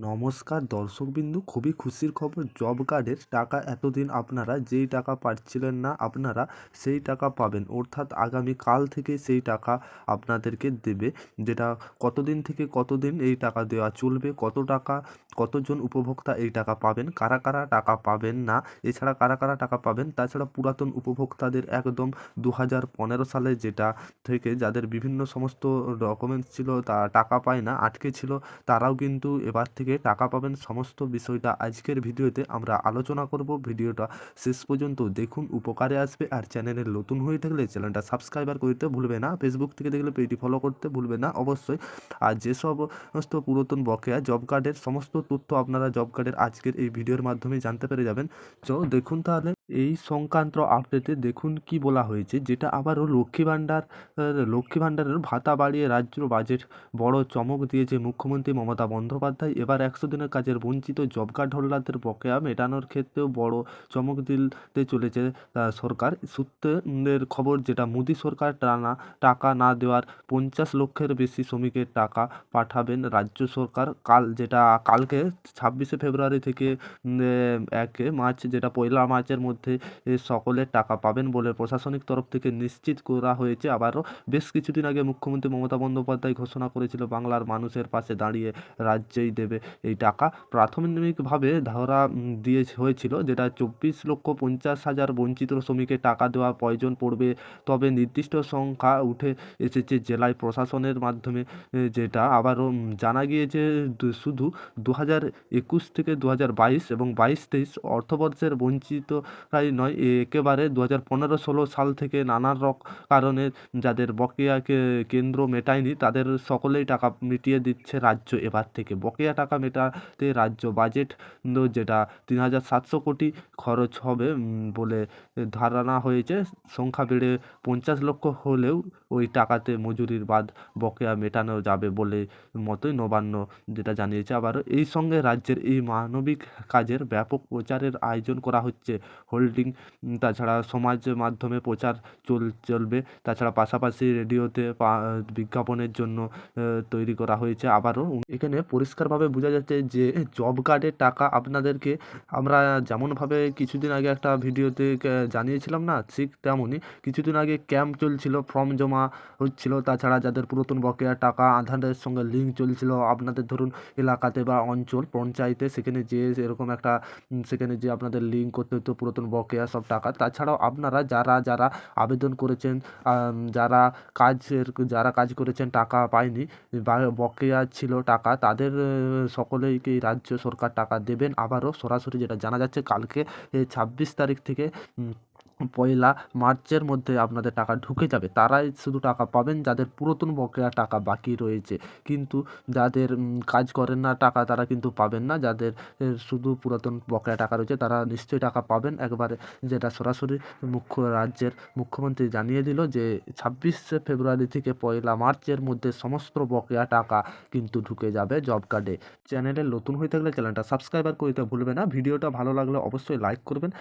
নমস্কার দর্শকবিন্দু, খুবই খুশির খবর। জব কার্ডের টাকা এতদিন আপনারা যেই টাকা পাচ্ছিলেন না, আপনারা সেই টাকা পাবেন। অর্থাৎ আগামী কাল থেকে সেই টাকা আপনাদেরকে দেবে। যেটা কতদিন থেকে কতদিন এই টাকা দেওয়া চলবে, কত টাকা, কতজন উপভোক্তা এই টাকা পাবেন, কারা কারা টাকা পাবেন না, এছাড়া কারা কারা টাকা পাবেন। তাছাড়া পুরাতন উপভোক্তাদের একদম 2015 সালে যেটা থেকে যাদের বিভিন্ন সমস্ত ডকুমেন্টস ছিল তা টাকা পায় না, আটকে ছিল, তারাও কিন্তু এবার থেকে টাকা পাবেন। সমস্ত বিষয়টা আজকের ভিডিওতে আমরা আলোচনা করব। ভিডিওটা শেষ পর্যন্ত দেখুন, উপকারে আসবে। আর চ্যানেলে নতুন হয়ে থাকলে চ্যানেলটা সাবস্ক্রাইবার করতে ভুলবে না, ফেসবুক থেকে দেখলে পেজটি ফলো করতে ভুলবে না অবশ্যই। আর যে সমস্ত পুরাতন বকেয়া জব কার্ডের সমস্ত তথ্য আপনারা জব কার্ডের আজকের এই ভিডিওর মাধ্যমে জানতে পেরে যাবেন। তো দেখুন তাহলে এই সংক্রান্ত আপডেটে দেখুন কি বলা হয়েছে, যেটা আবারও লক্ষ্মী ভাণ্ডারের ভাতা বাড়িয়ে রাজ্য বাজেট বড় চমক দিয়েছে মুখ্যমন্ত্রী মমতা বন্দ্যোপাধ্যায়। এবার 100 দিনের কাজের বঞ্চিত জব কার্ড হোল্ডারদের বকেয়া মেটানোর ক্ষেত্রেও বড় চমক দিতে চলেছে সরকার। সূত্রের খবর, যেটা মোদী সরকার টাকা না দেওয়ার 50 লক্ষের বেশি শ্রমিকের টাকা পাঠাবেন রাজ্য সরকার। কালকে 26শে ফেব্রুয়ারি থেকে 1 মার্চ, যেটা 1 মার্চের মধ্যে সকলের টাকা পাবেন বলে প্রশাসনিক তরফ থেকে নিশ্চিত করা হয়েছে। আবারও বেশ কিছুদিন আগে মুখ্যমন্ত্রী মমতা বন্দ্যোপাধ্যায় ঘোষণা করেছিল বাংলার মানুষের পাশে দাঁড়িয়ে রাজ্যেই দেবে এই টাকা। প্রাথমিকভাবে ধরা হয়েছিল, যেটা 24,50,000 বঞ্চিত শ্রমিকের টাকা দেওয়া প্রয়োজন পড়বে। তবে নির্দিষ্ট সংখ্যা উঠে এসেছে জেলায় প্রশাসনের মাধ্যমে। যেটা আবারও জানা গিয়েছে শুধু 2021 থেকে 2022 এবং 22-23 অর্থবর্ষের বঞ্চিতরাই নয়, একেবারে 2015-16 সাল থেকে নানা কারণে যাদের বকেয়াকে কেন্দ্র মেটায়নি তাদের সকলেই টাকা মিটিয়ে দিচ্ছে রাজ্য। এবার থেকে বকেয়া টাকা মেটাতে রাজ্য বাজেট যেটা 3,700 কোটি খরচ হবে বলে ধারণা হয়েছে। সংখ্যা বেড়ে 50 লক্ষ হলেও ওই টাকাতে মজুরির বাদ বকেয়া মেটানো যাবে বলে মতোই নবান্ন যেটা জানিয়েছে। আবার এই সঙ্গে রাজ্যের এই মানবিক কাজের ব্যাপক প্রচারের আয়োজন করা হচ্ছে। হোল্ডিং, তাছাড়া সমাজ মাধ্যমে প্রচার চলবে। তাছাড়া পাশাপাশি রেডিওতে বিজ্ঞাপনের জন্য তৈরি করা হয়েছে। আবারও এখানে পরিষ্কারভাবে বোঝা যাচ্ছে যে জব কার্ডের টাকা আপনাদেরকে আমরা যেমনভাবে কিছুদিন আগে একটা ভিডিওতে জানিয়েছিলাম না, ঠিক তেমনই কিছুদিন আগে ক্যাম্প চলছিল, ফর্ম জমা হচ্ছিল। তাছাড়া যাদের পুরাতন বকেয়া টাকা আধারের সঙ্গে লিঙ্ক চলছিল, আপনাদের ধরুন এলাকাতে বা অঞ্চল পঞ্চায়েতে, সেখানে যে আপনাদের লিঙ্ক করতে হতো পুরাতন বকেয়া সব টাকা। তাছাড়াও আপনারা যারা আবেদন করেছেন, যারা কাজ করেছেন টাকা পায়নি বা বকেয়া ছিল টাকা, তাদের সকলেইকে রাজ্য সরকার টাকা দেবেন। আবারও সরাসরি যেটা জানা যাচ্ছে, কালকে 26 তারিখ থেকে 1 মার্চের মধ্যে আপনাদের টাকা ঢুকে যাবে। তারাই শুধু টাকা পাবেন যাদের পুরাতন বকেয়া টাকা বাকি রয়েছে। কিন্তু যাদের কাজ করেন না টাকা, তারা কিন্তু পাবেন না। যাদের শুধু পুরাতন বকেয়া টাকা রয়েছে তারা নিশ্চয়ই টাকা পাবেন একবারে। যেটা সরাসরি রাজ্যের মুখ্যমন্ত্রী জানিয়ে দিল যে 26শে ফেব্রুয়ারি থেকে 1 মার্চের মধ্যে সমস্ত বকেয়া টাকা কিন্তু ঢুকে যাবে জব কার্ডে। চ্যানেলে নতুন হয়ে থাকলে চ্যানেলটা সাবস্ক্রাইবার করতে ভুলবে না। ভিডিওটা ভালো লাগলে অবশ্যই লাইক করবেন।